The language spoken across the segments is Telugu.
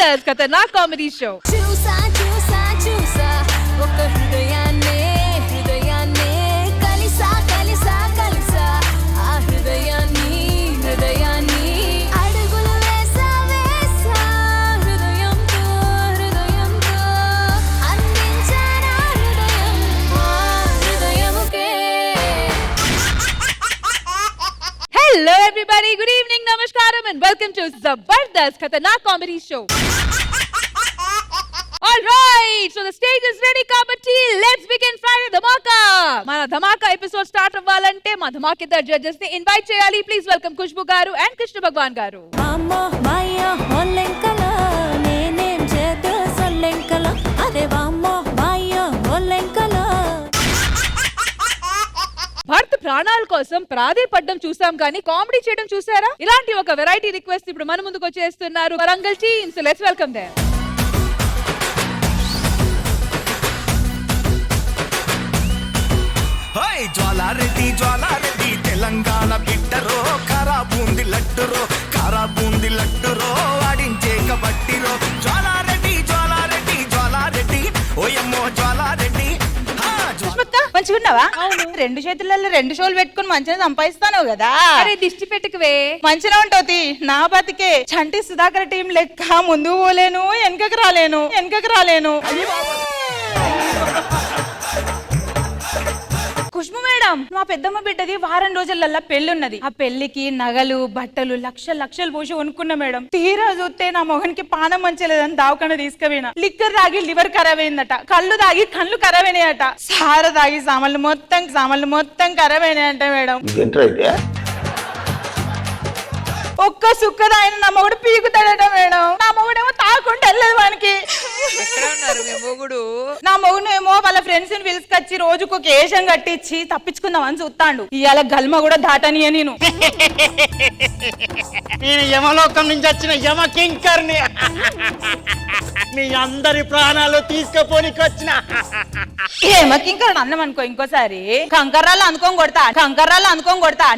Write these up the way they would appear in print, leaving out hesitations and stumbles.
బర్దర్స్ ఖతర్నాక్ కామెడీ షో. చూసా చూసా చూసా ఒక హృదయాన్నే హృదయాన్నే కలిసా కలిసా కలిసా ఆ హృదయాన్ని హృదయాన్ని అడుగులు వేసా వేసా హృదయంతో హృదయంతో అందించానా హృదయం ఆ హృదయముకే. Hello everybody, good evening, namaskaram and welcome to Zabardast Khatanak Comedy Show. All right, so the stage is ready kabatti let's begin Friday Dhamaka. Mana Dhamaka episode start avvalante ma Dhamakidar judges ni invite cheyali. Please welcome Khushbu garu and Krishna Bhagwan garu. అమ్మో మాయా హొల్లెంకల నేనేం చేద్దు సొల్లెంకల అదే వామ్మో మాయా హొల్లెంకల. భర్త ప్రాణాల కోసం ప్రాధేయపడ్డం చూసాం కానీ కామెడీ చేయడం చూసారా? ఇలాంటి ఒక వెరైటీ రిక్వెస్ట్ ఇప్పుడు మన ముందుకు వచ్చేస్తున్నారు Warangal team. So let's welcome them. Hi Jwala Reddy Telangana బిడ్డరో కారాబూంది లడ్డురో ఆడించే కబట్టిరో జ్వాలారెడ్డి ఓయమ్మో జ్వాలారెడ్డి. మంచిగున్నావా? అవును. 2 చేతులలో 2 షోలు పెట్టుకుని మంచిగా సంపాదిస్తాను కదా. అరే దిష్టి పెట్టుకువే. మంచిగా ఉంటుంది నా బతికే. చంటి సుధాకర్ టీం లెక్క ముందు పోలేను వెనకకి రాలేను. ఖుష్బు మేడం, మా పెద్దమ్మ బిడ్డది వారం రోజులల్లా పెళ్లి ఉన్నది. ఆ పెళ్లికి నగలు బట్టలు లక్షలు పోసి కొనుక్కున్నా మేడం. తీరా చూస్తే నా మొగనికి పానం మంచలేదని దావకన్నా తీసుకుపోయినా. లిక్కర్ తాగి లివర్ ఖరాబ్ అయిందట, కళ్ళు తాగి కళ్ళు ఖరాబ్ అయినాయట, సార తాగి సామాన్లు మొత్తం ఖరాబ్ అయినాయంట మేడం. ఒక్క సుక్కద ఆయన నా మొగుడు పీకుతాడట మేడం. నా మొగుడేమో తాకుండా వెళ్ళదు వానికి. నా మొగుడేమో వాళ్ళ ఫ్రెండ్స్ ని పిలుచుకొచ్చి రోజుకు ఒక ఏషం కట్టించి తప్పించుకుందామని చూస్తాడు. ఇవాళ గల్మ కూడా దాటనియ నేను యమలోకం నుంచి వచ్చిన యమ కింకర్ని మీ అందరి ప్రాణాలు తీసుకుపోనికి వచ్చిన ఏమకింకా అన్నం అనుకో. ఇంకోసారి కంకర్రాలు అనుకోని కొడతా.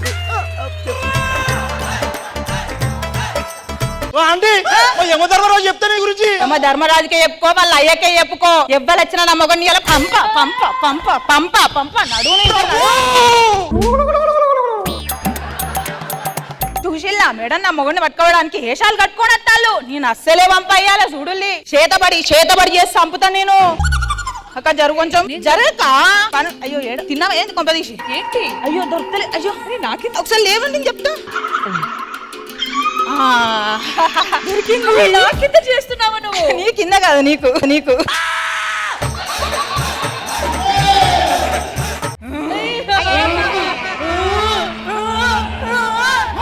యమధర్మరాజు చెప్తాను గురించి. యమ ధర్మరాజుకే చెప్పుకో, వాళ్ళ అయ్యకే చెప్పుకో. ఎవ్వరు వచ్చిన నా మొగని ఇలా పంప నడువు. చూసిల్లా మేడం నా మొగని పట్టుకోవడానికి ఏషాలు కట్టుకొని వస్తాళ్ళు. నేను అస్సలే పంపయ్యాల చూడుల్లి. చేతబడి చేసి చంపుతా నేను. అక్క జరుగు కొంచెం జరగక. అయ్యో ఏడు తిన్నావా ఏంది కొంపదీసి? ఏంటి? అయ్యో దొరకలే. అయ్యో నాకి ఒకసారి లేవండి నేను చెప్తా. కింద చేస్తున్నావా నువ్వు? నీ కింద కాదు నీకు.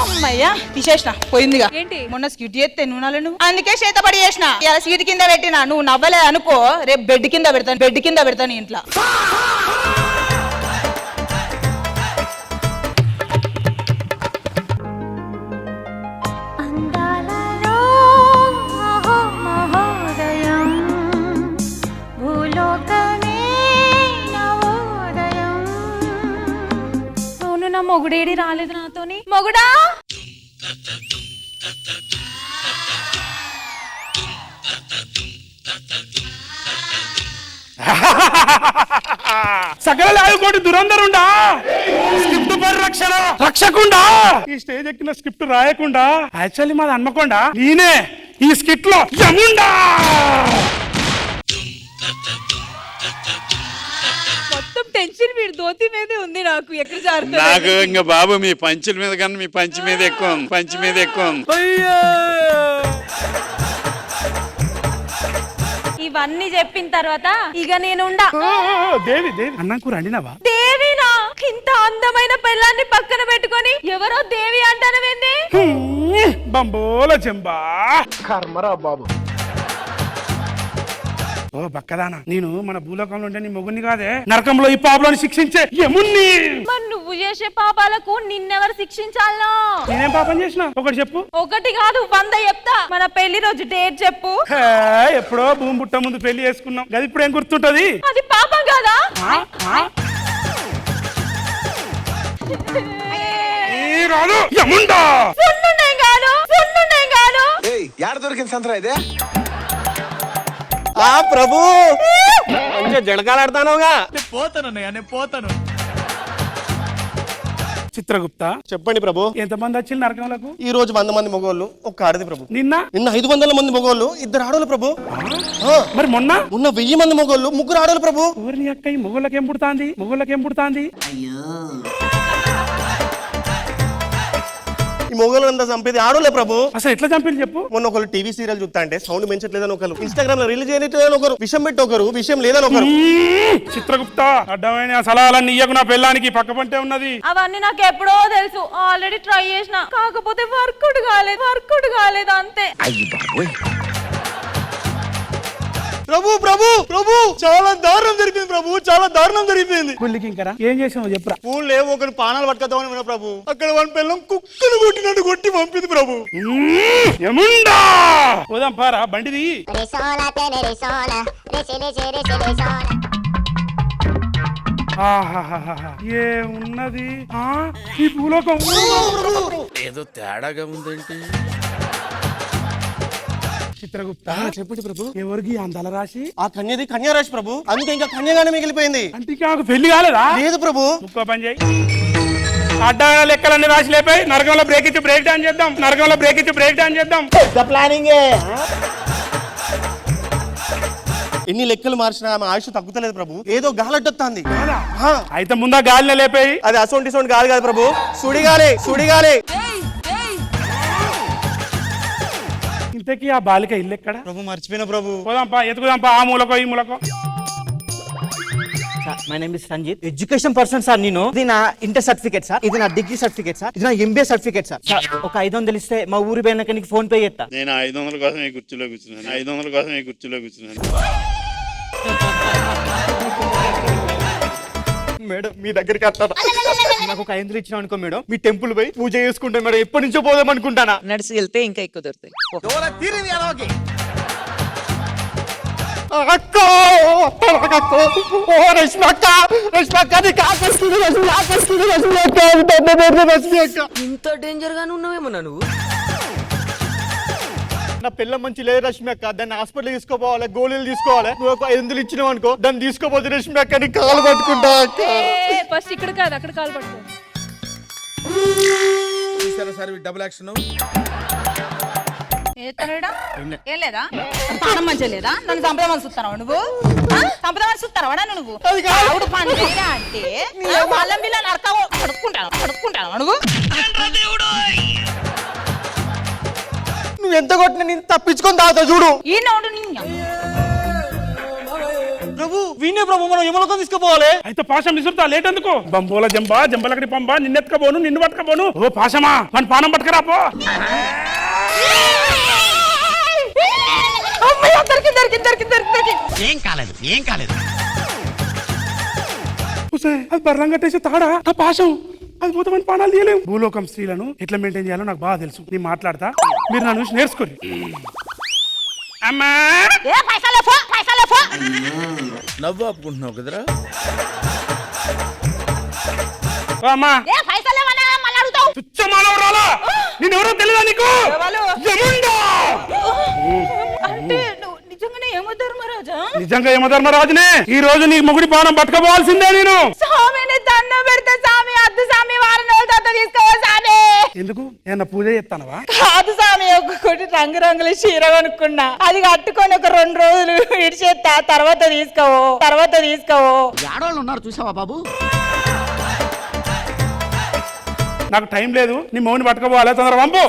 అమ్మయ్యా తీసేసిన పోయిందిగా. ఏంటి? మొన్న స్కిట్ చేస్తే నువ్వు అందుకే చేతబడి చేసిన. ఇలా సీట్ కింద పెట్టినా నువ్వు నవ్వలే అనుకో, రేపు బెడ్ కింద పెడతాను ఇంట్లో. నా మొగుడేడి రాలేదు నాతోని. మొగుడా సకల లాయకోటి దురంధరుండా, స్క్రిప్ట్ పరిరక్షణ రక్షకుండా, ఈ స్టేజ్ ఎక్కిన స్క్రిప్ట్ రాయకుండా యాక్చువల్లీ మాది హన్మకొండ, నేనే ఈ స్కిట్ లో యముండా. మొత్తం టెన్షన్ వీడి దోతి మీదే ఉంది. నాకు ఎక్కడ జారుతుంది నాకు ఇంకా బాబు మీ పంచుల మీద కన్నా మీ పంచి మీద ఎక్కువ ఉంది. ఇవన్నీ చెప్పిన తర్వాత ఇక నేనుండా. దేవి అన్నం కూర అండినావా? దేవినా? ఇంత అందమైన పిల్లాన్ని పక్కన పెట్టుకొని ఎవరో దేవి అంటానవేంది? బంబోల చెంబా కర్మరా బాబు. ఓ బక్కదానా, నేను మన భూలోకంలో ఉంటే నీ మొగుని కాదే, నరకంలో ఈ పాపలను శిక్షించే యముణ్ణి. మరి నువ్వు చేసే పాపాలకు నిన్నెవరు శిక్షించాలో? నేనేం పాపం చేసిన? ఒకటి చెప్పు. ఒకటి కాదు 100 చెప్తా. మన పెళ్లి రోజు డేట్ చెప్పు. ఎప్పుడో భూమి పుట్ట ముందు పెళ్లి చేసుకున్నాం, అది ఇప్పుడు ఏం గుర్తుంటది? అది పాపం కాదా? రాదు యముండా. సున్నుండే గాను ఏయ్ యాడ దొరికింది సంతరా ఇదే? ప్రభు మంచిగా జడకాలాడుతానుగా. చిత్రగుప్త చెప్పండి ప్రభు. ఎంతమంది వచ్చింది నరకంలోకి? ఈ రోజు 100 మంది మగవాళ్ళు, ఒక్క ఆడది ప్రభు. నిన్న 500 మంది మగవాళ్ళు, 2 ఆడవాళ్ళు ప్రభు. మరి మొన్న 1000 మంది మగవాళ్ళు, 3 ఆడవాళ్ళు ప్రభు. ఊరిని అక్క ఈ మొగుళ్ళకేం పుడుతాంది ఈ మొగోళ్ళంతా చంపేది ఆడోలే ప్రభు. అసలు ఎట్లా చంపేది చెప్పు. మొన్న ఒకరు టీవీ సీరియల్ చూస్తా అంటే సౌండ్ పెంచట్లేదని ఒకరు, ఇన్స్టాగ్రామ్ లో రీల్ చేయట్లేదని ఒకరు, విషయం పెట్టి ఒకరు, విషయం లేదని ఒకరు. చిత్రగుప్త అడ్డమైన సలహాలన్నీ ఇయ్యకు, నా పెళ్ళానికి పక్క పంటే ఉన్నది. అవన్నీ నాకు ఎప్పుడో తెలుసు, ఆల్రెడీ ట్రై చేసిన, కాకపోతే వర్కౌట్ కాలేదు అంతే. ప్రభు ప్రభు ప్రభు చాలా దారుణం జరిగింది ప్రభు, చాలా దారుణం జరిగిపోయింది. గుళ్ళకి ఇంకా ఏం చేసావు చెప్పురా. పూలు లేవు, ఒకరు పానాలు పట్టుకొద్దామని విన్నా ప్రభు. అక్కడ వన్ పిల్లం కుక్కలు కొట్టినట్టు కొట్టి పంపింది ప్రభు. యముండా పోదాం పారా బండిది. ఏమున్నది ఈ భూలోకం? ఏదో తేడాగా ఉందేంటి? చిత్రగుప్త చెప్పండి ప్రభు. ఎవరికి అందాల రాశి? ఆ కన్యది కన్యారాశి ప్రభు, అందుకే ఇంకా కన్యగానే మిగిలిపోయింది. అంటే నాకు పెళ్లి కాలేదా? లేదు ప్రభు. ఇంకో పని చేయి, అడ్డాల లెక్కలన్నీ రాసి లేపాయి, నరకంలో బ్రేక్ ఇచ్చి బ్రేక్ డాన్స్ చేద్దాం. ప్లానింగ్. ఎన్ని లెక్కలు మార్చినా ఆమె ఆయుష్ తగ్గుతలేదు ప్రభు, ఏదో గాలడ్డొస్తుంది. అయితే ముందా గాలినే లేపాయి. అది అసొంటి సౌండ్ గాలి కాదు ప్రభు, సుడిగాలి. ఇంతకీ ఆ బాలిక ఇల్లు ఎక్కడ ప్రభు? మర్చిపోయిన ప్రభు. పోదాంపా, ఎత్తుకుదాంపా, ఆ మూలకో ఈ మూలకో. My name is Sanjeet, education person sir. నేను ఇది నా ఇంటర్ సర్టిఫికేట్ సార్, ఇది నా డిగ్రీ సర్టిఫికేట్ సార్, ఇది నా ఎంబీఏ సర్టిఫికేట్ సార్. ఒక 500 ఇస్తే మా ఊరి పోయినాక నీకు ఫోన్ పే చేస్తా. నేను 500 కోసం ఈ కుర్చీలో కూర్చున్నాను. మేడం మీ దగ్గరికి వస్తాను. నాకు ఒక 500 ఇచ్చిన అనుకో మేడం, మీ టెంపుల్ పోయి పూజ చేసుకుంటాను మేడం. ఎప్పటి నుంచో పోదాం అనుకుంటానా. నడిచి వెళ్తే ఇంకా ఎక్కువ దొరుకుతాయి. ఇంత డేంజర్ గానే ఉన్నావేమన్నా నువ్వు? నా పిల్ల మంచి లేదు రష్మి అక్క, దాన్ని హాస్పిటల్ తీసుకోపోవాలి, గోళీలు తీసుకోవాలి. నువ్వు ఒక 500 ఇచ్చినావు అనుకో, దాన్ని తీసుకోపోతే రష్మి అక్క నీ కాలు పట్టుకుంటా. ఫస్ట్ ఇక్కడ కాదు అక్కడ కాలు పట్టుకో. Double action. ఏం లేదా? పానం మంచిగా లేదా? నన్ను చంపదామని చూస్తున్నావా నువ్వు? చంపదామని చూస్తున్నావా నువ్వు? ఆవిడ పని చేయరా అంటే వాళ్ళం వీళ్ళ నరకవు పడుకుంటాను నువ్వు. నువ్వు ఎంత కొట్టినా నేను తప్పించుకొని తాగుతా చూడు. ఈ నోడు ప్రభు వీణే ప్రభు, మనం యమలోకం తీసుకుపోవాలి. అయితే పాశం విసురుతా, లేట్ ఎందుకు? బంబోల జంబలకడి పంబ, నిన్నెత్తుకపోను, నిన్ను పట్టుకపోను. ఓ పాశమా, మన పానం పట్టుకరా పో. ఏం కాలేదు. అది బర్రం కట్టేసి తాడా ఆ పాశం, అది పోతే మన పానాలు తీయలేము. భూలోకం స్త్రీలను ఎట్లా మెయింటైన్ చేయాలో నాకు బాగా తెలుసు. నేను మాట్లాడతా, మీరు నన్ను చూసి నేర్చుకోండి. అమ్మా నవ్వు ఆపుకుంటున్నావు కదరా? అమ్మా తుచ్చమానవరాలా, నేనెవరో తెలియదా నీకు? అంటే నిజంగానే యమధర్మరాజా? నిజంగా యమధర్మరాజునే. ఈ రోజు నీ మొగుడి పానం పట్టుకోవాల్సిందే నేను. స్వామిని దండం పెడితే స్వామి, అద్దు స్వామి, వారం రోజులు దత్త తీసుకోవా స్వామి. ఎందుకు ఏమన్నా పూజ చేస్తానవా? కాదు స్వామి, ఒక్కొక్కటి రంగురంగుల చీర కొనుక్కున్నా, అది కట్టుకొని ఒక 2 రోజులు ఇడిచేస్తా, తర్వాత తీసుకోవు. ఆడవాళ్ళు ఉన్నారు చూసావా బాబు? నాకు టైం లేదు, నీ మౌని పట్టుకోవాలి, తొందర పంపు.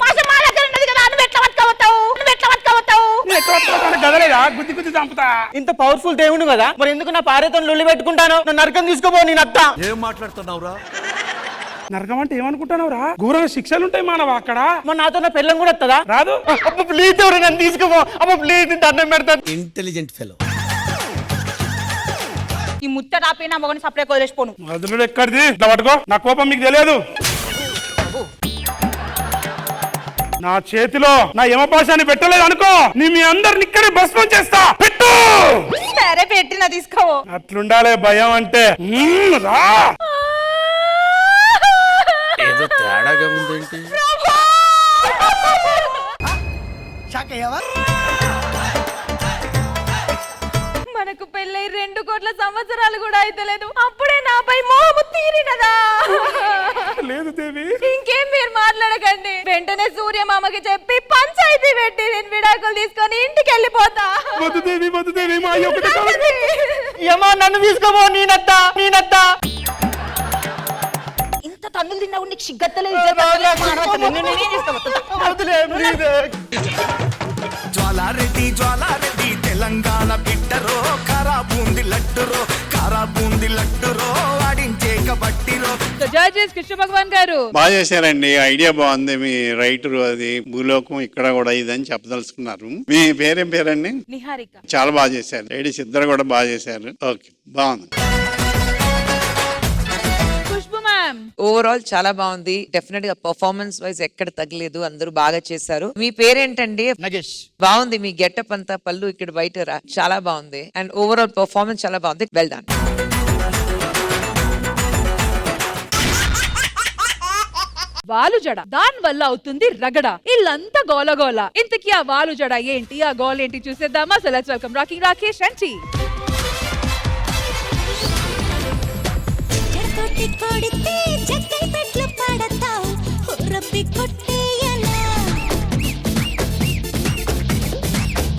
గదలేదా గుద్ది చంపుతా. ఇంత పవర్ఫుల్ దేవుడు కదా, మరి ఎందుకు నా పారేతో లొల్లి పెట్టుకుంటాను? నన్ను నరకం తీసుకోపో, నేను అత్త. ఏం మాట్లాడుతున్నావురా? నరకం అంటే ఏమనుకుంటున్నావురా? ఘోరంగా శిక్షలు ఉంటాయి మానవ అక్కడ. మరి నాతో నా పెళ్ళం కూడా వస్తుందా? రాదు. అబ్బా ప్లీజ్ ఎవరు నన్ను తీసుకోపో, అబ్బా ప్లీజ్ దండం పెడతాను. Intelligent fellow. ఈ ముచ్చటాపి నా మొగని సపరేట్ వదిలేసిపోను. మొదలు ఎక్కడిది? ఇట్లా పట్టుకో, నా కోపం మీకు తెలియదు. నా చేతిలో నా యమపాశాన్ని పెట్టలేదు అనుకో, నీ మీ అందరిని ఇక్కడే భస్మం చేస్తా. పెట్టు. సరే పెట్టినా తీసుకోవు. అట్లుండాలే భయం అంటే. రా. ఏదో తేడాగా ఉందేంటి? షాక్ అయ్యావా? మనకు పెళ్ళై 2 కోట్ల సంవత్సరాలు కూడా అయితలేదు, అప్పుడే నాపై మోహము తీరినదా? లేదు దేవి. ఇంకేం మీరు మాట్లాడకండి, వెంటనే సూర్యమామకి చెప్పి పంచాయతీ పెట్టి నేను విడాకులు తీసుకొని ఇంటికి వెళ్ళిపోతా. వద్దు దేవి, వద్దు దేవి, మా అయ్య ఒకటే కాదు. ఏమా నన్ను తీసుకోబో, నేనత్తా. ఇంత తన్నులు తిన్నావు, నీకు సిగ్గత్తలేదు. జ్వాలారెడ్డి తెలంగాణ బిడ్డరో, కారాబూంది లడ్డురో వాడించే కబట్టిరో. జడ్జెస్ కృష్ణ భగవాన్ గారు బాగా చేశారండి, ఐడియా బాగుంది. మీ రైటర్ అది భూలోకం ఇక్కడ కూడా ఇదని చెప్పదలుచుకున్నారు. మీ పేరేంటి? నిహారిక. చాలా బాగా చేశారు. లేడీస్ ఇద్దరు కూడా బాగా చేశారు. ఓకే, బాగుంది. ఖుష్బు మ్యామ్ ఓవరాల్ చాలా బాగుంది. డెఫినెట్ గా పర్ఫార్మెన్స్ వైజ్ ఎక్కడ తగ్గలేదు, అందరూ బాగా చేశారు. మీ పేరేంటండి? నగేష్. బాగుంది మీ గెటప్ అంతా, పళ్ళు ఇక్కడ బయట చాలా బాగుంది. అండ్ ఓవరాల్ పర్ఫార్మెన్స్ చాలా బాగుంది. Well done. వాలు జడ, దాని వల్ల అవుతుంది రగడ, ఇల్లంతా గోలగోల. ఇంతకీ ఆ వాలు జడ ఏంటి, ఆ గోల ఏంటి చూసేద్దామా? So let's welcome rocking Rakesh and team. చెడగొట్టి కొడితే జగ్గై పెట్లు పడతావు, రబ్బి కొట్టేయనా.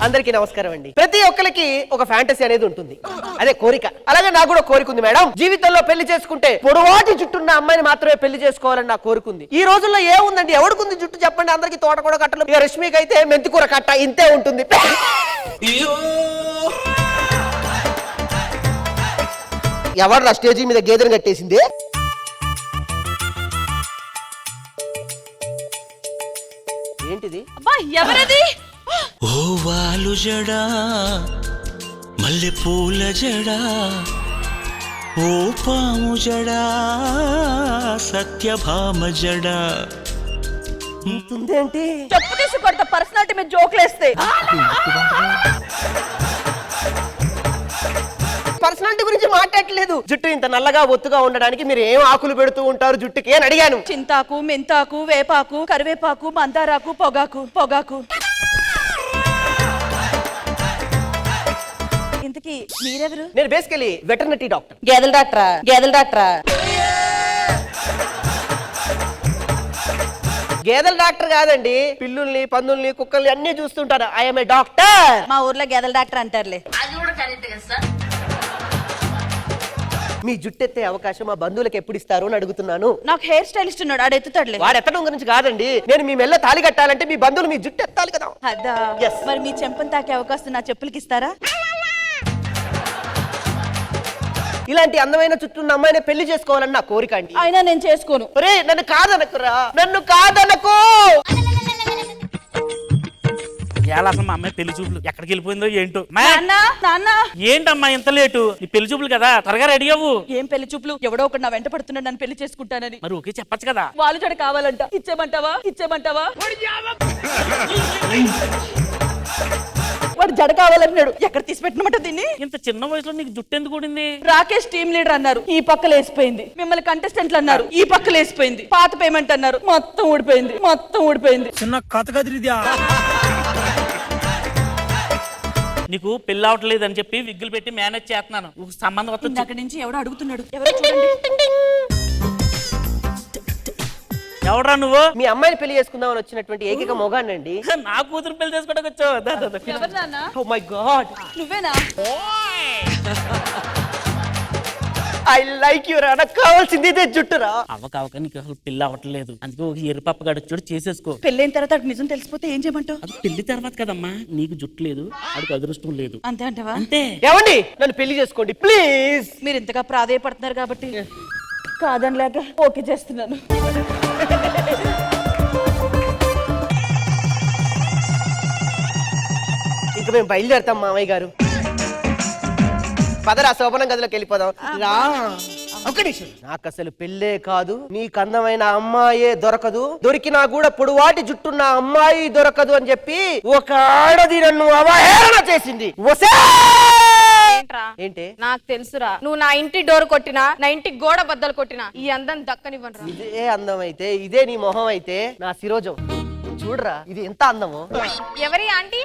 అందరికీ నమస్కారం అండి. ప్రతి ఒక్కరికి ఒక ఫ్యాంటసీ అనేది ఉంటుంది, అదే కోరిక. అలాగే నాకు కూడా కోరిక ఉంది మేడం. జీవితంలో పెళ్లి చేసుకుంటే పొడవాటి జుట్టున్న అమ్మాయిని మాత్రమే పెళ్లి చేసుకోవాలని నాకు కోరిక ఉంది. ఈ రోజుల్లో ఏముందండి, ఎవడుకుంది జుట్టు చెప్పండి? అందరికి తోట కూడా కట్టలు, ఇక రష్మికి అయితే మెంతికూర కట్ట, ఇంతే ఉంటుంది. ఎవరు నా స్టేజీ మీద గేదెను కట్టేసింది? ఏంటిది? అబ్బా, ఎవరది? ఓ వాలు జడా, మల్లె పూల జడా, ఓ పాము జడా, సత్యభామ జడా. ఇంతుందేంటి? చెప్పు తీసి కొడతా, పర్సనాలిటీ మీద జోకులేస్తే. పర్సనాలిటీ గురించి మాట్లాడలేదు. జుట్టు ఇంత నల్లగా ఒత్తుగా ఉండడానికి మీరు ఏం ఆకులు పెడుతూ ఉంటారు జుట్టుకి అని అడిగాను. చింతాకు, మెంతాకు, వేపాకు, కరివేపాకు, మందారాకు, పొగాకు. ఇంతకీ మీరెవరు? నేను బేసికలీ వెటర్నరీ డాక్టర్. గేదెల డాక్టరా? గేదెల డాక్టర్ కాదండి, పిల్లుల్ని, పందుల్ని, కుక్కల్ని అన్ని చూస్తుంటారు. I'm a doctor. మా ఊర్లో గేదెల డాక్టర్ అంటారులే. మీ జుట్టు ఎత్తే అవకాశం మా బంధువులకు ఎప్పుడు ఇస్తారు అని అడుగుతున్నాను. నాకు హెయిర్ స్టైలిస్ట్ ఉన్నాడు, ఆడు ఎత్తుతాడులే. వాడు ఎత్తడం గురించి కాదండి, నేను మీ మెల్ల తాళి కట్టాలంటే మీ బంధువులు మీ జుట్టు ఎత్తాలి కదా. అదా? Yes. మరి మీ చెంపను తాకే అవకాశం నా చెప్పులకి ఇస్తారా? ఇలాంటి అందమైన చుట్టూ అమ్మాయిని పెళ్లి చేసుకోవాలని నా కోరిక అండి. అయినా నేను చేసుకోను. ఒరే నన్ను కాదనకురా, నన్ను కాదనకు. ఇవాళ అసలు మా అమ్మాయి పెళ్లి చూపులు ఎక్కడికి వెళ్ళిపోయిందో ఏంటో. నాన్న ఏంటమ్మా ఇంత లేటు? నీ పెళ్లి చూపులు కదా, త్వరగా రెడీ అవ్వు. ఏం పెళ్లి చూపులు? ఎవడో ఒకటి నా వెంట పడుతున్నాడు, నన్ను పెళ్లి చేసుకుంటానని. మరి ఓకే చెప్పచ్చు కదా. వాళ్ళు జడ కావాలంట, ఇచ్చేమంటావా? వాడు జడ కావాలన్నాడు, ఎక్కడ తీసి పెట్టినమాట దీన్ని? ఇంత చిన్న వయసులో నీకు జుట్టు ఎందుకు ఊడింది? రాకేష్ టీమ్ లీడర్ అన్నారు, ఈ పక్కలు వేసిపోయింది. మిమ్మల్ని కంటెస్టెంట్లు అన్నారు, ఈ పక్కలు వేసిపోయింది. పాత పేమెంట్ అన్నారు, మొత్తం ఊడిపోయింది. చిన్న కథ కదిరిద్యా. నీకు పెళ్లి అవట్లేదు అని చెప్పి విగ్గులు పెట్టి మేనేజ్ చేస్తున్నాను. సంబంధం వస్తుంది. అక్కడి నుంచి ఎవడో అడుగుతున్నాడు, ఎవరో చూడండి. ఎవడ్రా నువ్వు? మీ అమ్మాయిని పెళ్లి చేసుకుందామని వచ్చినటువంటి ఏకైక మొగానండి. నా కూతురు పెళ్లి చేసుకోవడానికి వచ్చావు. ఎవరు నాన్న? ఓ మై గాడ్, నువ్వేనా? ఐ లైక్ యు రా. నాకు కావాల్సింది ఇదే జుట్టురా. అవక నీకు అసలు పెళ్లి అవ్వట్లేదు, అందుకే ఒక ఎరుపప్ప గడచోడు చేసేసుకో. పెళ్ళైన తర్వాత అటు నిజం తెలిసిపోతే ఏం చేయమంటావు? అది పెళ్లి తర్వాత కదమ్మా. నీకు జుట్టు లేదు, అడికి అదృష్టం లేదు, అంతే అంటవా? అంతే. ఏమండి నన్ను పెళ్లి చేసుకోండి ప్లీజ్. మీరు ఇంతగా ప్రాధేయపడుతున్నారు కాబట్టి కాదని లేక ఓకే చేస్తున్నాను. ఇంకా మేము బయలుదేరుతాం మామయ్య గారు. పదరా శోభనం గదిలోకి వెళ్ళిపోదాం. రా. నాకు అసలు పెళ్ళే కాదు, నీకు అందమైన అమ్మాయే దొరకదు, దొరికినా కూడా పొడువాటి జుట్టున్న అమ్మాయి దొరకదు అని చెప్పి ఒక ఆడది నన్ను అవహేళన చేసింది. ఏంటి? నాకు తెలుసురా, నువ్వు నా ఇంటి డోర్ కొట్టినా, నా ఇంటి గోడ బద్దలు కొట్టినా ఈ అందం దక్కనివ్వరా. ఇదే అందం అయితే, ఇదే నీ మొహం అయితే నా శిరోజం చూడరా, ఇది ఎంత అందమో. ఎవరి ఆంటీ?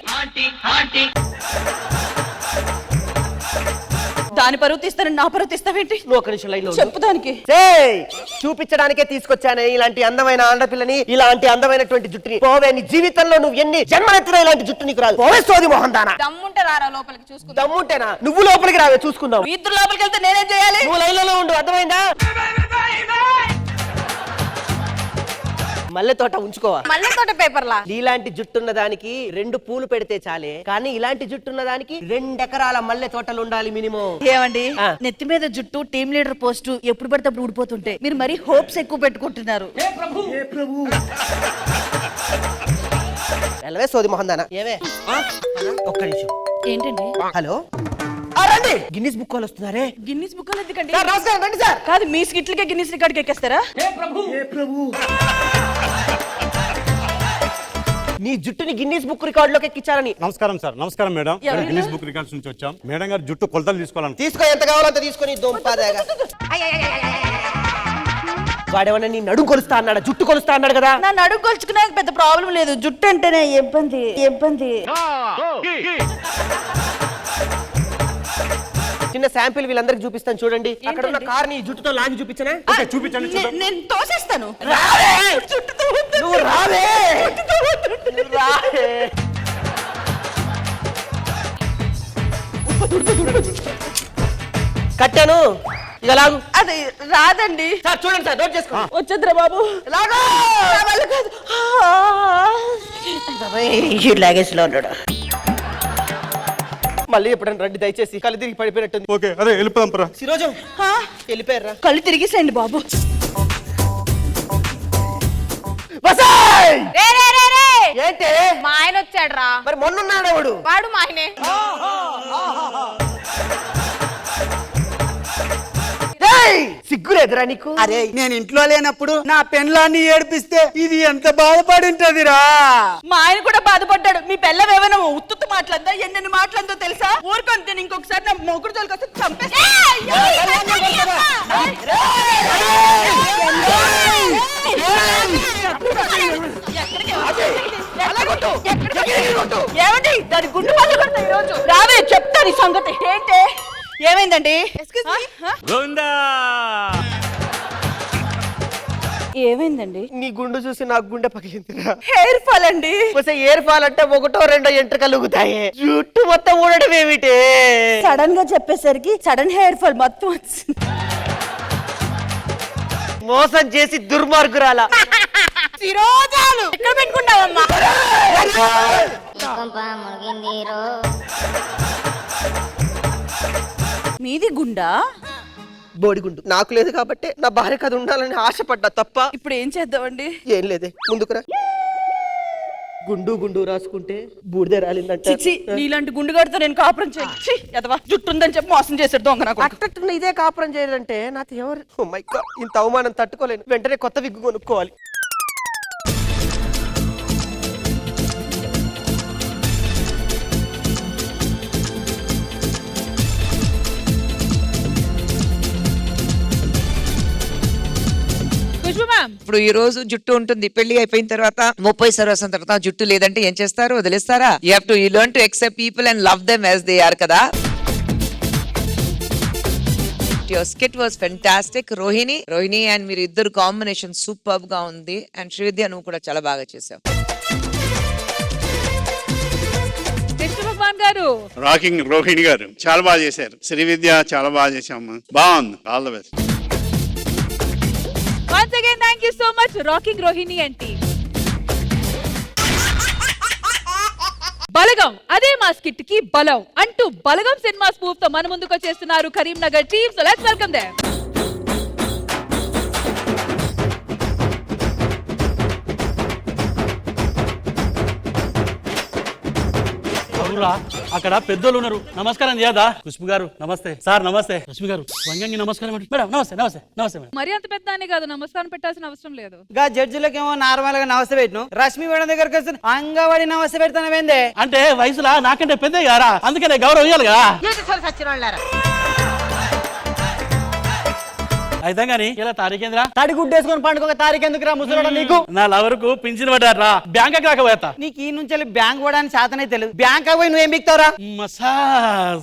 దాని పరువు తీస్తాను, నా పరువు తీస్తావేంటి? నువ్వు ఒక నిమిషం లైన్లో ఉండు. చెప్పు దానికి. ఏయ్, చూపించడానికే తీసుకొచ్చానే ఇలాంటి అందమైన ఆడపిల్లని, ఇలాంటి అందమైనటువంటి జుట్టుని. పోవే, నీ జీవితంలో నువ్వు ఎన్ని జన్మలెత్తినా ఇలాంటి జుట్టు నీకు రాదు. పోవే సోది మొహం దానా. దమ్ముంటే రారా లోపలికి చూసుకుందాం. దమ్ముంటేనా? నువ్వు లోపలికి రావే, చూసుకుందాం. ఇద్దరు లోపలికి వెళ్తే నేనేం చేయాలి? నువ్వు లైన్లో ఉండు, అర్థమైందా? మల్లె తోట ఉంచుకోవా? మల్లె తోట పేపర్లా. ఇలాంటి జుట్టున్న దానికి 2 పూలు పెడితే చాలే, కానీ ఇలాంటి జుట్టున్న దానికి 2 ఎకరాల మల్లె తోటలు ఉండాలి మినిమం. ఏమండి, ఆ. నెత్తి మీద జుట్టు టీమ్ లీడర్ పోస్టు ఎప్పుడు పడితే అప్పుడు ఊడిపోతుంటే మీరు మరీ హోప్స్ ఎక్కువ పెట్టుకుంటున్నారు. ఎలవే సోది మొహం దానా. ఏవే, ఒక్క నిమిషం. ఏంటండి? హలో, రండి. గిన్నిస్ బుక్ వాళ్ళు వస్తున్నారే. గిన్నిస్ బుక్ ఎందుకండి? సార్, నమస్కారం, రండి సార్. కాదు, మీ స్కిట్లకే గిన్నిస్ రికార్డ్కి ఎక్కేస్తారా? నీ జుట్టుని గిన్నిస్ బుక్ రికార్డ్ లోకి ఎక్కించాలని. నమస్కారం సార్. నమస్కారం మేడం. గిన్నిస్ బుక్ రికార్డ్స్ నుంచి వచ్చాం. మేడం గారు జుట్టు కొలతలు తీసుకోవాలని. తీసుకో, ఎంత కావాలో అంత తీసుకొని దొంపదాగా. వాడేమన్నా నీ నడుము కొలుస్తా అన్నాడా? జుట్టు కొలుస్తా అన్నాడు కదా. నా నడుము కొలుచుకున్నాక పెద్ద ప్రాబ్లం లేదు, జుట్టు అంటేనే ఇబ్బంది. చిన్న శాంపిల్ వీళ్ళందరికి చూపిస్తాను చూడండి. అక్కడ ఉన్న కార్ ని జుట్టుతో లాగి చూపించనా? చూపించండి చూద్దాం. నేను తోసేస్తాను. నువ్వు రావే. రావే. కట్టాను, ఇక లాగు. అది రాదండి సార్, చూడండి సార్, నోట్ చేసుకో. వచ్చేద్రా బాబు. లాగు. లాగేసిలో ఉన్నాడు. మళ్ళీ ఎప్పుడైనా రండి దయచేసి. కళ్ళు తిరిగి పడిపోయినట్టుంది. ఓకే, అదే వెళ్ళిపోదాం పరా. సిరోజు వెళ్ళిపోయారా? కళ్ళు తిరిగిసేయండి బాబు. ఏంటి? మా ఆయన వచ్చాడు రా. మరి మొన్నున్నాడు వాడు. వాడు మా ఆయనే. సిగ్గులేదురా నీకు? అరే, నేను ఇంట్లో లేనప్పుడు నా పెన్లాన్ని ఏడిపిస్తే ఇది ఎంత బాధపడి ఉంటదిరా. మా ఆయన కూడా బాధపడ్డాడు. మీ పిల్లం ఏమైనా ఉత్తుత్తు మాట్లాడదా? ఎన్నెన్ని మాట్లాడదో తెలుసా? ఊరుకుంటే ఇంకొకసారి నా మొగుడు తోలికొస్తే చంపేస్తా. ఏమండి, దాని గుండు పళ్ళు కొడతా ఈరోజు. రావే, చెప్తాను ఈ సంగతి. ఏంటి, ఏమైందండి? ఏమైందండి? నీ గుండు చూసి నాకు గుండె పగిలిందిరా. హెయిర్ ఫాల్ అండి. ఎయిర్ ఫాల్ అంటే 1-2 ఎంట్రుకలు ఊగుతాయి. జుట్టు మొత్తం ఊడడం ఏమిటి? సడన్ గా చెప్పేసరికి సడన్ హెయిర్ ఫాల్ మొత్తం వచ్చింది. మోసం చేసి దుర్మార్గురాల. శిరోజాలు ఎక్కడ పెట్టుకుంటావమ్మా? మీది గుండా? బోడిగుండు నాకు లేదు కాబట్టి నా భార్య కథ ఉండాలని ఆశపడ్డా తప్ప. ఇప్పుడు ఏం చేద్దామండి? ఏం లేదే, ముందుకురా. గుండు గుండు రాసుకుంటే బూడిదే రాలిందంట. చిచ్చి, నీలాంటి గుండుగాడితో నేను కాపురం చేయి. ఎదవా, జుట్టు ఉందని చెప్పి మోసం చేసాడు దొంగ నాకు. అట్టట్టున్న ఇదే కాపురం చేయాలంటే నాతో ఎవరు? ఓ మై గాడ్, ఇంత అవమానం తట్టుకోలేను. వెంటనే కొత్త విగ్గు కొనుక్కోవాలి. ఇప్పుడు ఈ రోజు జుట్టు ఉంటుంది, పెళ్లి అయిపోయిన తర్వాత 30 సంవత్సరాల తర్వాత జుట్టు లేదంటే ఏం చేస్తారు? వదిలేస్తారా? You learn to accept people and love them as they are కదా. Your skit was fantastic. Rohini and మీరు ఇద్దరు కాంబినేషన్ సూపర్ గా ఉంది. అండ్ శ్రీవిద్య, నువ్వు కూడా చాలా బాగా చేసావు. కృష్ణ భగవాన్ గారు, రాకింగ్ రోహిణి గారు చాలా బాగా చేశారు. శ్రీవిద్య చాలా బాగా చేశాము. బాగుంది. All the best. once again thank you so much rocking rohini and team. బలగం అదే మా స్కిట్ కి బలం అంటూ బలగం సినిమా స్పూఫ్ తో మన ముందుకు వచ్చేస్తున్నారు Karimnagar team. So let's welcome them. అక్కడ పెద్దోళ్ళు ఉన్నారు, నమస్కారం చేయదా? ఖుష్బు గారు నమస్తే. సార్ నమస్తే. రష్మి గారు వంగంగి నమస్కారం. మేడం నమస్తే. నమస్తే నమస్తే మేడం. మరి అంత పెద్ద అని కాదు, నమస్కారం పెట్టాల్సిన అవసరం లేదు. గా జడ్జిలకేమో నార్మల్ గా నమస్తే పెట్టిను, రష్మి మేడం దగ్గరకు వస్తే అంగవాడి నమస్తే పెడతానవేందే అంటే వయసులా నాకంటే పెద్ద గారా, అందుకనే గౌరవం ఇవ్వాలి కదా. అయితే గానీ ఇలా తారీఖేంద్రా? తడి గుడ్డేసుకొని పండుగ తారీఖెందుకు రా ముసలోడా నీకు? నా లవరుకు పింఛన్ పడ్డారా, బ్యాంక్ రాకపోతా. నీకు ఈ నుంచి బ్యాంక్ పోవడానికి శాతనే తెలియదు. బ్యాంక్ పోయి నువ్వేం బిక్తావురా? మసాజ్.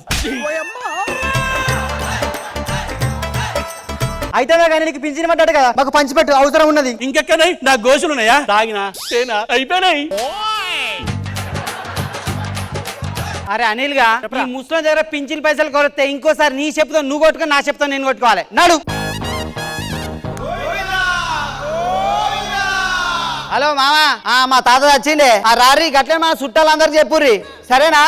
అయితేనే కానీ నీకు పింఛన్ పడ్డాడు కదా మాకు పంచిపెట్టు అవసరం ఉన్నది. ఇంకెక్కడై నాకు గోసులు ఉన్నాయా తాగినా తేనా అయిపోయినాయి. అరే అనిల్ గా ఈ ముస్లిం దగ్గర పింఛన్ పైసలు కొడితే ఇంకోసారి నీ చెప్తావు నువ్వు కొట్టుకో నా చెప్తావు నేను కొట్టుకోవాలి. నాడు హలో మామా మా తాత వచ్చిండే ఆ రారి గట్లే మా చుట్టాలందరికి చెప్పుర్రి సరేనా?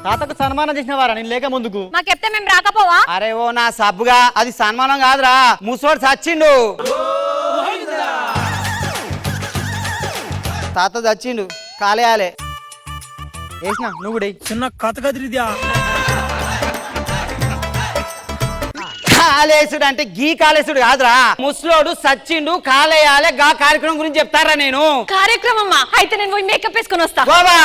తాతకు సన్మానం చేసిన వారా నేను లేక ముందుకు మాకు చెప్తే మేము రాకపోవా? అరే ఓ నా సబ్బుగా అది సన్మానం కాదురా ముసోడు చచ్చిండు. తాత చచ్చిండు కాలేయాలే వేసిన నువ్వు కూడా చిన్న కథ కదిరిద్యా. కాలేసుడు అంటే గీ కాలేసుడు కాదురా ముసలోడు సచ్చిండు కాలేయాలే గా కార్యక్రమం గురించి చెప్తారా నేను. కార్యక్రమమ్మా అయితే నేను పోయి మేకప్ వేసుకొని వస్తా. బాబా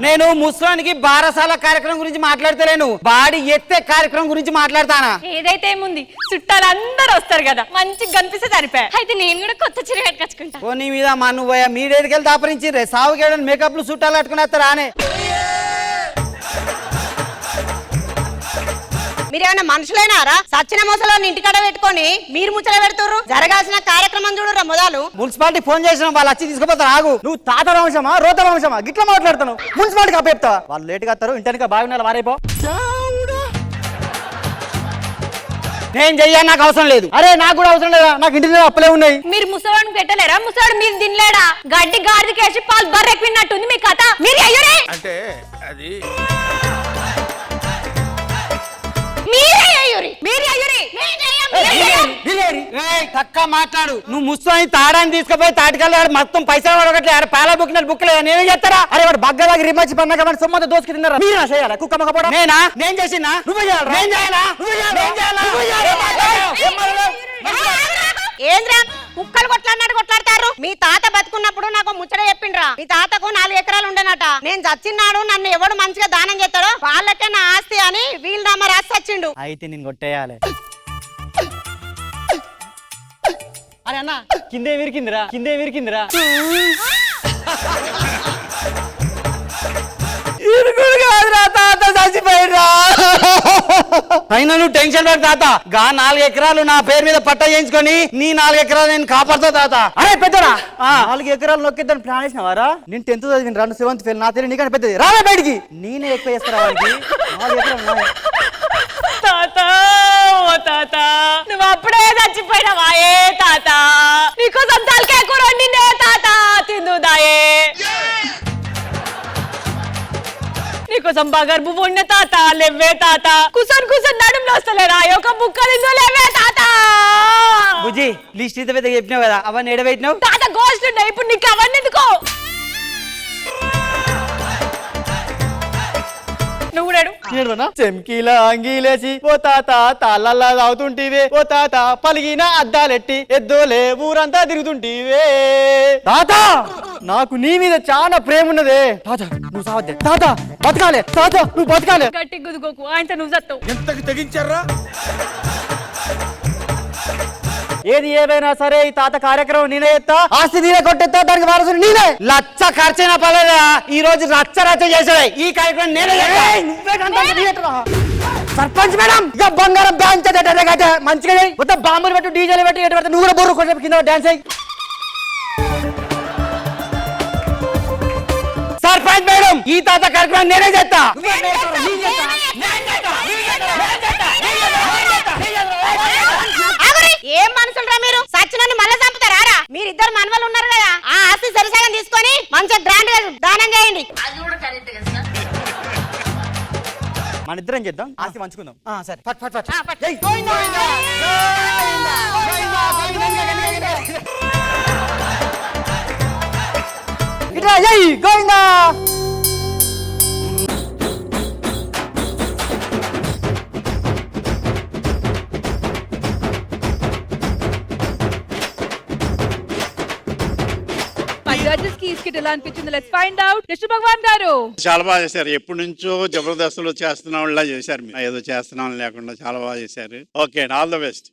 నేను ముసలానికి బారసాల కార్యక్రమం గురించి మాట్లాడతలేను బాడీ ఎత్తే కార్యక్రమం గురించి మాట్లాడతానా. ఏదైతే ఏముంది చుట్టాలు అందరూ వస్తారు కదా మంచిగా కనిపిస్తే సరిపోయా. అయితే నేను కూడా కొత్త చీర కట్టుకొచ్చుకుంటా. ఓ నీ మీద మన్ను పోయా మీడేదికెళ్ళి దాపరించిర్రే సావుకేయడం మేకప్లు చుట్టాలు కట్టుకుని వస్తారా అనే. మీరేమన్నా మనుషులైనారా? సచ్చిన ముసలోని ఇంటికాడ పెట్టుకొని మీరు ముచ్చట పెడుతుర్రు. జరగాల్సిన కార్యక్రమం చూడరా మొదలు. మున్సిపాలిటీ ఫోన్ చేసిన వాళ్ళు వచ్చి తీసుకుపోతారు ఆగు. నువ్వు తాత వంశమా రోత వంశమా గిట్లా మాట్లాడుతున్నావు మున్సిపాలిటీకి అప్పేపుతావా? వాళ్ళు లేటుగా వస్తారు ఇంటర్గా బాగున్నారు వారైపో. నేను చెయ్యాలి నాకు అవసరం లేదు. అరే నాకు కూడా అవసరం లేదా నాకు ఇంటి దగ్గర అప్పులే ఉన్నాయి. మీరు ముసలోడిని పెట్టలేరా? ముసలోడు మీరు తినలేడా? గడ్డి గాడిదకేసి పాలు బర్రెక్కినట్టుంది మీ కథ. మీరు అయ్యూరే అంటే అది తక్క మాట్లాడు నువ్వు ముస్లిం తాడాన్ని తీసుకుపోయి తాటికెళ్ళాడు మొత్తం పైసలు వాడగట్లే పాల బుక్కినట్టు బుక్ లేదా నేనే చేస్తారా? అరే వాడు బగ్గలాగా రిమర్చి పన్నాక వాడి సొమ్మంతా దోసుకు తిన్నారా? మీరు చేయాలా కుక్క మొక్క నేనా నేను చేసినా నువ్వు ఏంద్రా కుక్కలు కొట్లాడినట్టు కొట్లాడతారు? మీ తాత బతుకున్నప్పుడు నాకు ముచ్చట చెప్పిండ్రా. మీ తాతకు 4 ఎకరాలు ఉండేనట. నేను చచ్చిన్నాడు నన్ను ఎవడు మంచిగా దానం చేస్తాడో వాళ్ళకే నా ఆస్తి అని వీళ్ళు నామ రాసి చచ్చిండు. అయితే నేను కొట్టేయాలి. అరే అన్న కిందే విరికిందిరా అయినా నువ్వు టెన్షన్ పడు తాత గా 4 ఎకరాలు నా పేరు మీద పట్ట చేయించుకొని నీ 4 ఎకరాలు నేను కాపాడుతా తాత. అరే పెద్దరా 4 ఎకరాలు నొక్కిద్దని ప్లాన్ చేసినవారా? నేను 10th చదివిన 2 7th ఫెయిల్ నా తెలియదు నీకంటే పెద్దది రావే బయటికి నేనే ఎక్కువ చేస్తారా వాడికి 4 ఎకరాలు. తాత ఓ తాత నువ్వు అప్పుడే చచ్చిపోయినావా? ఏ తాత నీకోసం తలకాయ కూర వండిందే తాత తిందుదాయే. నీకోసం బగర్బు వండిన తాత లేవే తాత. కూర్చొని నడుములో వస్తలేరా? ఒక బుక్క తిందో లేవే తాత. బుజ్జి లిస్ట్ ఇంత పెద్ద చెప్పినావు కదా అవన్నీ ఎడబెట్టినావు. తాత గోస్ట్ ఉన్నాయి ఇప్పుడు నీకు అవన్నీ ఎందుకో? నువ్వు చెంకీల అంగీలేసి ఓ తాత తాళ్ళల్లా తాగుతుంటివే ఓ తాత పలిగిన అద్దాలెట్టి ఎద్దోలే ఊరంతా తిరుగుతుంటివే. తాత నాకు నీ మీద చాలా ప్రేమ ఉన్నదే. తాత నువ్వు సావద్దే తాత బతకాలే తాత నువ్వు బతకాలే. గట్టి గుదుకోకు ఆయన నువ్వు చస్తావు. ఎంతకు తెగించారా? ఏది ఏమైనా సరే ఈ తాత కార్యక్రమం నేనే ఎత్తా ఆస్తి నేనే కొట్టేస్తా దానికి వారసుని నేనే. లచ్చ ఖర్చైనా పర్లేదా ఈ రోజు రచ్చ చేసాడే ఈ కార్యక్రమం నేనే సర్పంచ్ మేడం ఇక బంగారం బ్యాంక్ మంచిగా మొత్తం బాంబులు పెట్టు డీజేలు పెట్టి ఎటు పడితే నువ్వు కూడా బొర్రు కొంచెం కింద డాన్స్ అయ్యి. సర్పంచ్ మేడం ఈ తాత కార్యక్రమం నేనే చేస్తా. ఏం మనుషులరా మీరు? సచ్చినని మళ్ళీ చంపుతారా? మీరిద్దరు మనవలు ఉన్నారు కదా ఆ ఆస్తి సరిసగం తీసుకొని మంచిగా గ్రాండ్ గా దానం చేయండి. మన ఇద్దరం చేద్దాం ఆస్తి పంచుకుందాం. సరే ఫట్ ఫట్ ఫట్ గోవిందా. జడ్జెస్ కి స్కిట్ ఎలా అనిపించింది లెట్స్ ఫైండ్ అవుట్. కృష్ణ భగవాన్ గారు చాలా బాగా చేశారు. ఎప్పటి నుంచో జబర్దస్త్లో చేస్తున్న వాళ్ళ చేశారు. ఏదో చేస్తున్నాం లేకుండా చాలా బాగా చేశారు. Okay all the best.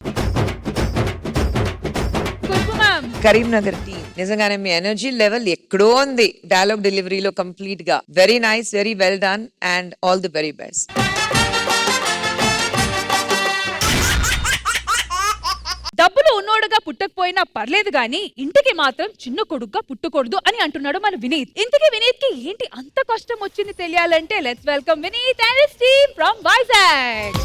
Karimnagar team నిజంగానే మీ ఎనర్జీ లెవెల్ ఎక్కడో ఉంది డైలాగ్ డెలివరీలో కంప్లీట్ గా. Very nice, very well done and all the very best. పుట్టకపోయినా పర్లేదు గానీ ఇంటికి మాత్రం చిన్న కొడుకుగా పుట్టకూడదు అని అంటున్నాడు మన వినీత్. ఇంతకీ వినీత్ కి ఏంటి అంత కష్టం వచ్చింది తెలియాలంటే let's welcome Vineet and his team from Vizag.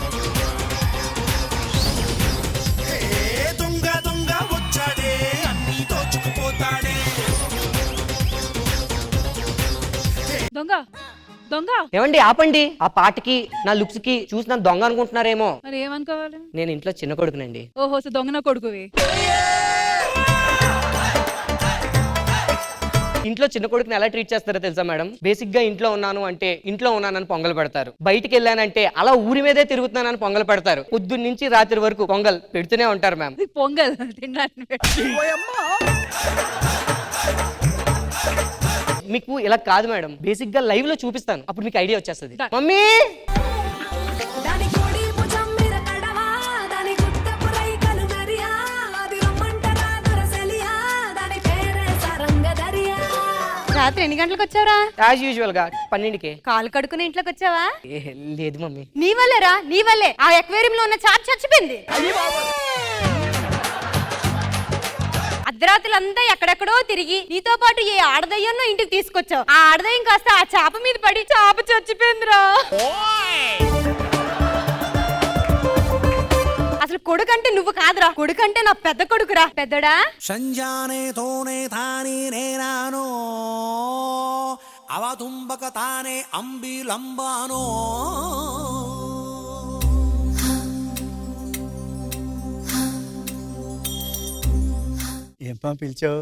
దొంగ దొంగ ఏమండి ఆపండి, ఆ పాటకి నా లుక్స్ కి చూసి నన్ను దొంగ అనుకుంటున్నారేమో. మరి ఏమనుకోవాలి? నేను ఇంట్లో చిన్న కొడుకునండి. ఓహో, సో దొంగన కొడుకువి. ఇంట్లో చిన్న కొడుకుని ఎలా ట్రీట్ చేస్తారో తెలుసా మేడం? బేసిక్ గా ఇంట్లో ఉన్నాను అంటే ఇంట్లో ఉన్నానని పొంగల్ పెడతారు, బయటికి వెళ్ళానంటే అలా ఊరి మీదే తిరుగుతున్నానని పొంగల్ పెడతారు, పొద్దున్న నుంచి రాత్రి వరకు పొంగల్ పెడుతూనే ఉంటారు మ్యామ్. ఇది పొంగల్ తినడానికి. మీకు ఇలా కాదు మేడం, బేసిక్ గా లైవ్ లో చూపిస్తాను, అప్పుడు మీకు ఐడియా వచ్చేస్తుంది. మమ్మీ రాత్రి ఎన్ని గంటలకు వచ్చావరా? యాజ్ యూజువల్ గా 12కే. కాలు కడుకుని ఇంట్లోకి వచ్చావా? లేదు మమ్మీ. నీ వల్లేరా, నీ వల్లే ఆ ఎక్వేరియం లో ఉన్న చాప చచ్చిపోయింది. అర్ధరాత్రులంతా ఎక్కడెక్కడో తిరిగి నీతో పాటు ఏ ఆడదయ్యన్నో ఇంటికి తీసుకొచ్చావు. ఆ ఆడదయ్యం కాస్త ఆ చాప మీద పడి చాప చచ్చిపోయిందిరా. అసలు కొడుకంటే నువ్వు కాదురా, కొడుకంటే నా పెద్ద కొడుకురా. పెద్దడా సంజానే తోనే తాని నేనానో అవతుంబక తానే అంబిలంబానో. ఏం పా పిలిచావు?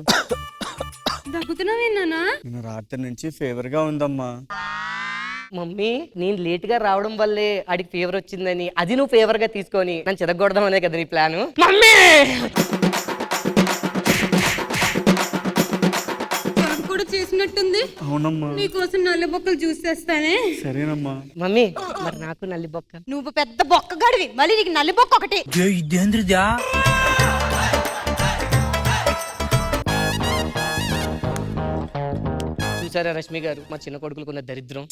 దగ్గుతున్నావేనా? నేను రాత్రి నుంచి ఫీవర్ గా ఉందమ్మా. మమ్మీ నేను లేట్ గా రావడం వల్లే ఆడికి ఫీవర్ వచ్చిందని అది నువ్వు ఫీవర్ గా తీసుకొని నన్ను చెదగొడదాం అనే కదా నీ ప్లాన్. మమ్మీ కూడా చేసినట్టుంది. అవునమ్మా. నీకోసం నల్ల బొక్కలు చూసేస్తానే. సరేనమ్మా. మమ్మీ మరి నాకు నల్లి బొక్క. నువ్వు పెద్ద బొక్క గడివి, మళ్ళీ నీకు నల్లి బొక్క ఒకటి. చూసారా రష్మి గారు, మా చిన్న కొడుకులకు ఉన్న దరిద్రం.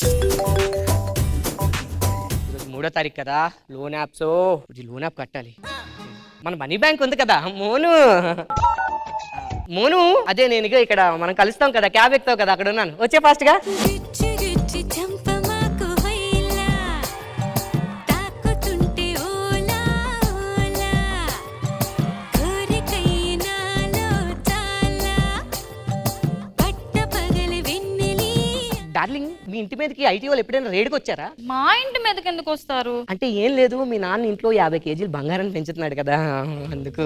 ఈరోజు 3వ తారీఖు కదా, లోన్ యాప్స్ లోన్ యాప్ కట్టాలి. మన మనీ బ్యాంక్ ఉంది కదా మోను. మోను అదే నేను ఇక్కడ మనం కలుస్తాం కదా, క్యాబ్ ఎక్కుతావు కదా, అక్కడ ఉన్నాను, వచ్చే ఫాస్ట్ గా. డార్లింగ్, మీ ఇంటి మీదకి ఐటీ వాళ్ళు ఎప్పుడైనా రేడుకి వచ్చారా? మా ఇంటి మీదకి ఎందుకు వస్తారు? అంటే ఏం లేదు, మీ నాన్న ఇంట్లో 50 కేజీలు బంగారాన్ని పెంచుతున్నాడు కదా, అందుకు.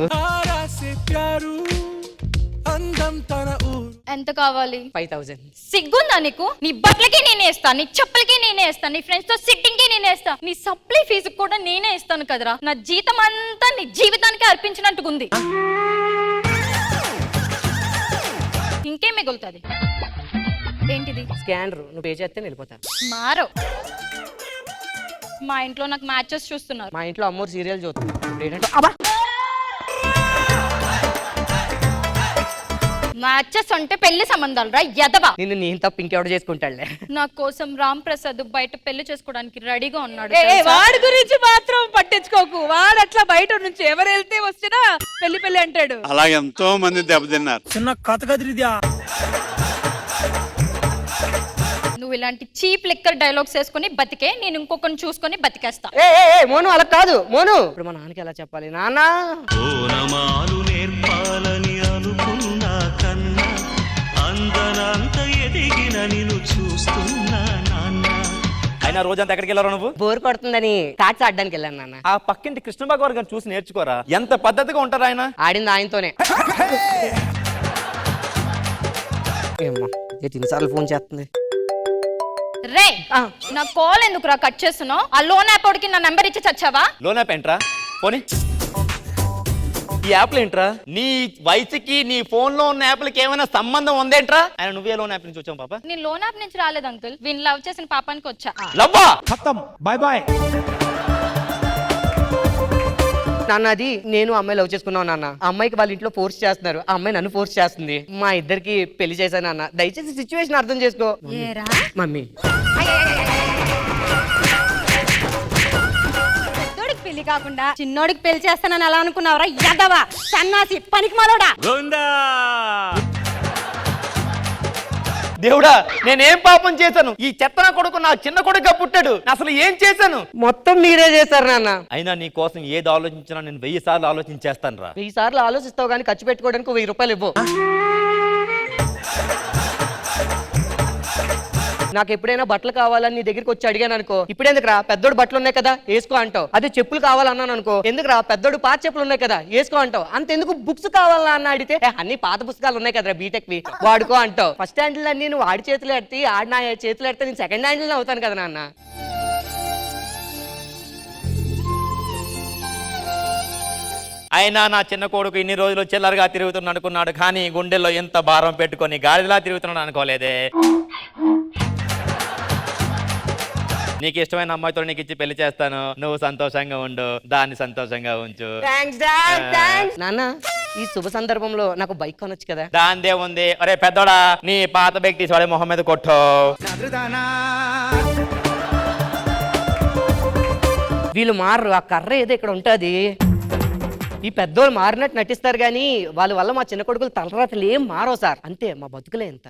ఎంత కావాలి? 5000. సిగ్గుందా నీకు? నీ బట్టలకి నేనే ఇస్తాను, నీ చెప్పులకి నేనే ఇస్తాను, నీ ఫ్రెండ్స్ తో సిట్టింగ్ కి నేనే ఇస్తాను, నీ సప్లై ఫీజు కూడా నేనే ఇస్తాను కదరా. నా జీతం అంతా నీ జీవితానికి అర్పించినట్టుకుంది. ఇంకేం మిగులుతుంది? ఏంటిది? స్కానర్. నువ్వు పే చేస్తే వెళ్ళిపోతా. మారో. మా ఇంట్లో నాకు మ్యాచెస్ చూస్తున్నారు. మా ఇంట్లో అమ్మోరు సీరియల్ చూస్తుంది. మ్యాచెస్ అంటే పెళ్లి సంబంధాలు రా ఎదవా. నిన్ను నేను తప్ప ఇంకెవడ చేసుకుంటాడులే. నా కోసం రామ్ ప్రసాద్ బయట పెళ్లి చేసుకోవడానికి రెడీగా ఉన్నాడు. వాడి గురించి మాత్రం పట్టించుకోకు. వాడు అట్లా బయట నుంచి ఎవరు వెళ్తే వచ్చినా పెళ్లి పెళ్లి అంటాడు. అలా ఎంతో మంది దెబ్బతిన్నారు. చిన్న కథ కదిరిద్యా. నువ్వు ఇలాంటి చీప్ లిక్కర్ డైలాగ్స్ వేసుకుని బతికే, నేను ఇంకొకరిని చూసుకొని బతికేస్తా. మోను అలా కాదు. మోను ఇప్పుడు మా నాన్నకి ఎలా చెప్పాలి? నాన్న నేర్పాలని అనుకున్నా కన్నా అందనంత ఎదిగిన నిన్ను చూస్తున్నా నాన్న. అయినా రోజంతా ఎక్కడికి వెళ్ళారు నువ్వు? బోర్ కొడుతుందని తాచి ఆడడానికి వెళ్ళాను నాన్న. ఆ పక్కింటి కృష్ణ భగవాన్ గారిని చూసి నేర్చుకోరా, ఎంత పద్ధతిగా ఉంటారు ఆయన. ఆడింది ఆయనతోనే. ఎన్నిసార్లు ఫోన్ చేస్తుంది రే. నా కాల్ ఎందుకు రా కట్ చేస్తున్నావు? ఆ లోన్ యాప్ వాడికి నా నెంబర్ ఇచ్చి చచ్చావా? లోన్ యాప్ ఏంట్రా? పోనీ ఈ యాప్లు ఏంట్రా? నీ వయసుకి నీ ఫోన్ లో ఉన్న యాప్లకి ఏమైనా సంబంధం ఉందేంట్రా? ఆయన నువ్వే లోన్ యాప్ నుంచి వచ్చావు పాప? నేను లోన్ యాప్ నుంచి రాలేదు అంకుల్, వీళ్ళు లవ్ చేసిన పాపానికి వచ్చా. లవ్వా? ఖతం, బై బై. నాన్న అది నేను అమ్మాయి లవ్ చేసుకున్నావు నాన్న. ఆ అమ్మాయికి వాళ్ళ ఇంట్లో ఫోర్స్ చేస్తున్నారు, ఆ అమ్మాయి నన్ను ఫోర్స్ చేస్తుంది. మా ఇద్దరికి పెళ్లి చేశాను నాన్న, దయచేసి సిచ్యువేషన్ అర్థం చేసుకో. మమ్మీ పెళ్లి కాకుండా చిన్నోడికి పెళ్లి చేస్తానని ఎలా అనుకున్నావురా యదవా సన్నాసి పనికి మాలోడా. దేవుడా నేనేం పాపం చేశాను? ఈ చెత్తన కొడుకు నా చిన్న కొడుకుగా పుట్టాడు. అసలు ఏం చేశాను? మొత్తం మీరే చేశారు నాన్న. అయినా నీ కోసం ఏది ఆలోచించినా నేను 1000 సార్లు ఆలోచించేస్తాను రా. 1000 సార్లు ఆలోచిస్తావు కానీ ఖర్చు పెట్టుకోవడానికి 1000 రూపాయలు ఇవ్వు. నాకు ఎప్పుడైనా బట్టలు కావాలని నీ దగ్గరికి వచ్చి అడిగాను అనుకో, ఇప్పుడెందుకురా పెద్దోడు బట్టలు ఉన్నాయి కదా వేసుకో అంటావు. అదే చెప్పులు కావాలన్నాను అనుకో, ఎందుకురా పెద్దోడు పాత చెప్పులు ఉన్నాయి కదా వేసుకో అంటావు. అంతెందుకు బుక్స్ కావాలా అన్న అడిగితే అన్ని పాత పుస్తకాలు ఉన్నాయి కదరా బీటెక్వి వాడుకో అంటావు. ఫస్ట్ హ్యాండిల్ అన్ని నువ్వు ఆడి చేతులు ఎడితే ఆడి నా చేతులు ఎడితే నేను సెకండ్ హ్యాండిల్ అవుతాను కదా నాన్న. అయినా నా చిన్న కొడుకు ఇన్ని రోజులు చిల్లరగా తిరుగుతున్నాడు అనుకున్నాడు, కానీ గుండెల్లో ఎంత భారం పెట్టుకొని గాడిలా తిరుగుతున్నాడు అనుకోలేదే. నీకు ఇష్టమైన అమ్మాయితో నీకు ఇచ్చి పెళ్లి చేస్తాను, నువ్వు సంతోషంగా ఉండు, దాన్ని సంతోషంగా ఉంచు. నాన్న ఈ శుభ సందర్భంలో నాకు బైక్ కొనొచ్చు కదా. దాందే ఉంది. అరే పెద్దోడా నీ పాత బైక్ తీసి వాడే మొహం మీద కొట్టు. వీళ్ళు మారు, ఆ కర్ర ఏదో ఇక్కడ ఉంటుంది. ఈ పెద్దోళ్ళు మారినట్టు నటిస్తారు కానీ వాళ్ళ వల్ల మా చిన్న కొడుకులు తలరాతలు ఏం మారో సార్. అంతే మా బతుకులే ఎంత.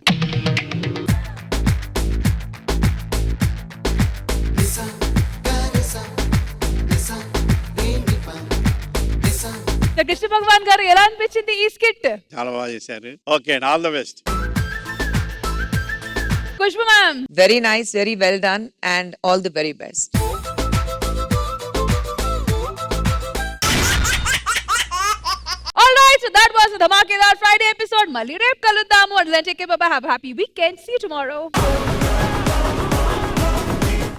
కృష్ణ భగవాన్ గారు ఎలా అనిపించింది ఈ స్కిట్? చాలా బాగా చేశారు. Okay, all the best. Khushbu ma'am. Very nice, very well done and all the very best. Alright, so that was the Dhamakedar Friday episode. Mali rep kaluddamu. Until then, take care. Bye bye. Have a happy weekend. See you tomorrow.